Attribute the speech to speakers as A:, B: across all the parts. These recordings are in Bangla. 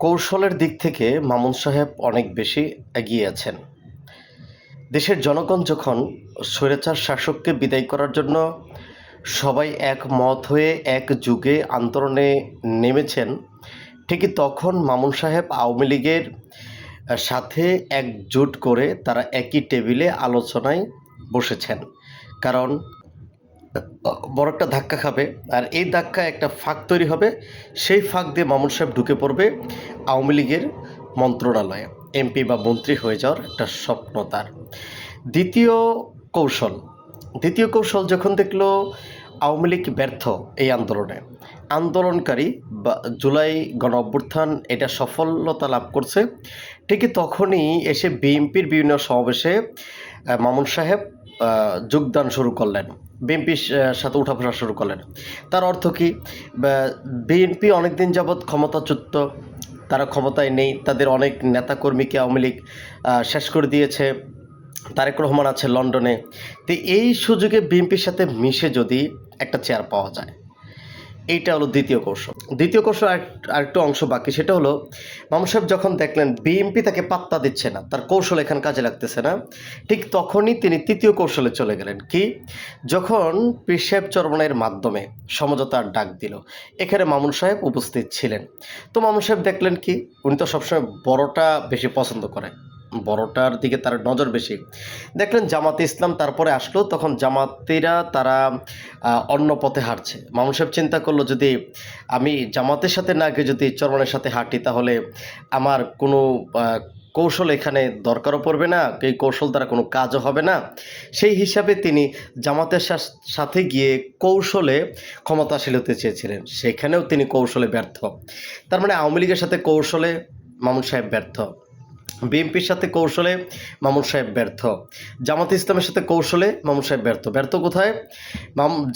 A: কৌশলের দিক থেকে মামুন সাহেব অনেক বেশি এগিয়ে আছেন। দেশের জনগণ যখন স্বৈরাচার শাসককে বিদায় করার জন্য সবাই একমত হয়ে একযোগে আন্দোলনে নেমেছেন, ঠিকই তখন মামুন সাহেব আওয়ামী লীগের সাথে একজোট করে তারা একই টেবিলে আলোচনায় বসেছেন। কারণ বড় একটা ধাক্কা খাবে, আর এই ধাক্কায় একটা ফাঁক তৈরি হবে। সেই ফাঁক দিয়ে মামুন সাহেব ঢুকে পড়বে আওয়ামী লীগের মন্ত্রণালয়ে, এমপি বা মন্ত্রী হয়ে যাওয়ার একটা স্বপ্ন তার। দ্বিতীয় দ্বিতীয় কৌশল যখন দেখলো আওয়ামী লীগ ব্যর্থ এই আন্দোলনকারী বা জুলাই গণ অভ্যুত্থান এটা সফলতা লাভ করছে, ঠিকই তখনই এসে বিএনপির বিভিন্ন সমাবেশে মামুন সাহেব যোগদান শুরু করলেন, বিএনপির সাথে উঠাবসা শুরু করলেন। তার অর্থ কি? বিএনপি অনেকদিন যাবৎ ক্ষমতাচ্যুত, তারা ক্ষমতায় নেই, তাদের অনেক নেতাকর্মীকে আওয়ামী লীগ শেষ করে দিয়েছে। তারেক রহমান আছে লন্ডনে। তো এই সুযোগে বিএনপির সাথে মিশে যদি একটা চেয়ার পাওয়া যায়, এইটা হলো দ্বিতীয় কৌশল। দ্বিতীয় কৌশল আরেকটু অংশ বাকি, সেটা হলো মামুন সাহেব যখন দেখলেন বিএনপি তাকে পাত্তা দিচ্ছে না, তার কৌশল এখানে কাজে লাগতেছে না, ঠিক তখনই তিনি তৃতীয় কৌশলে চলে গেলেন। কি? যখন পীর সাহেব চরমনাইয়ের মাধ্যমে সমঝোতার ডাক দিল, এখানে মামুন সাহেব উপস্থিত ছিলেন। তো মামুন সাহেব দেখলেন কি, উনি তো সবসময় বড়টা বেশি পছন্দ করেন, বড়টার দিকে তার নজর বেশি। দেখলেন জামাতে ইসলাম তারপরে আসলো, তখন জামাতিরা তারা অন্য পথে হাঁটছে। মামুন সাহেব চিন্তা করলো, যদি আমি জামাতের সাথে না গিয়ে যদি চরমনের সাথে হাঁটি, তাহলে আমার কোনো কৌশল এখানে দরকারও পড়বে না, এই কৌশল দ্বারা কোনো কাজও হবে না। সেই হিসাবে তিনি জামাতের সাথে গিয়ে কৌশলে ক্ষমতাশীল হতে চেয়েছিলেন, সেখানেও তিনি কৌশলে ব্যর্থ। তার মানে আওয়ামী লীগের সাথে কৌশলে মামুন সাহেব ব্যর্থ, বিএনপির সাথে কৌশলে মামুন সাহেব ব্যর্থ, জামাতে ইসলামের সাথে কৌশলে মামুন সাহেব ব্যর্থ। ব্যর্থ কোথায়?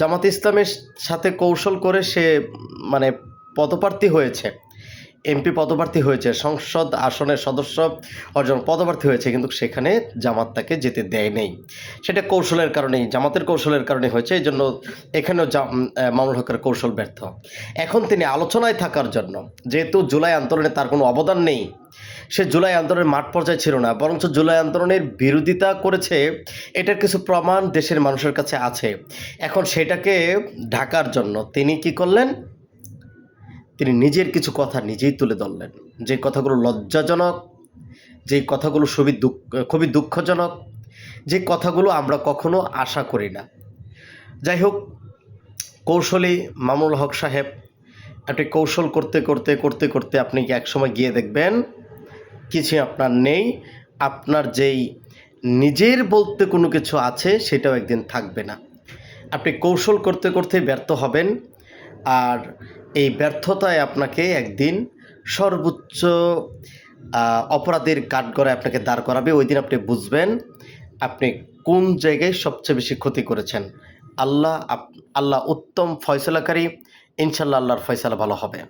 A: জামাতে ইসলামের সাথে কৌশল করে সে মানে পদপ্রার্থী হয়েছে, এমপি পদপ্রার্থী হয়েছে, সংসদ আসনের সদস্য অর্জন পদপ্রার্থী হয়েছে, কিন্তু সেখানে জামাত তাকে যেতে দেয় নেই। সেটা কৌশলের কারণেই, জামাতের কৌশলের কারণে হয়েছে। এই জন্য এখানেও মামুনুল হকের কৌশল ব্যর্থ। এখন তিনি আলোচনায় থাকার জন্য, যেহেতু জুলাই আন্দোলনে তার কোনো অবদান নেই, সে জুলাই আন্দোলনের মাঠ পর্যায়ে ছিল না, বরঞ্চ জুলাই আন্দোলনের বিরোধিতা করেছে, এটার কিছু প্রমাণ দেশের মানুষের কাছে আছে। এখন সেটাকে ঢাকার জন্য তিনি কি করলেন? তিনি নিজের কিছু কথা নিজেই তুলে ধরলেন, যে কথাগুলো লজ্জাজনক, যে কথাগুলো খুবই দুঃখজনক, যে কথাগুলো আমরা কখনো আশা করি না। যাই হোক, কৌশলী মামুনুল হক সাহেব, আপনি কৌশল করতে করতে করতে করতে আপনি কি একসময় গিয়ে দেখবেন কিছু আপনার নেই, আপনার যেই নিজের বলতে কোনো কিছু আছে সেটাও একদিন থাকবে না। আপনি কৌশল করতে করতে ব্যর্থ হবেন, আর এই ব্যর্থতায় আপনাকে একদিন সর্বোচ্চ অপরাধের কাঠগড়ায় আপনাকে দাঁড় করাবে। ওই দিন আপনি বুঝবেন আপনি কোন জায়গায় সবচেয়ে বেশি ক্ষতি করেছেন। আল্লাহ উত্তম ফয়সালাকারী, ইনশাল্লাহ আল্লাহর ফয়সালা ভালো হবে।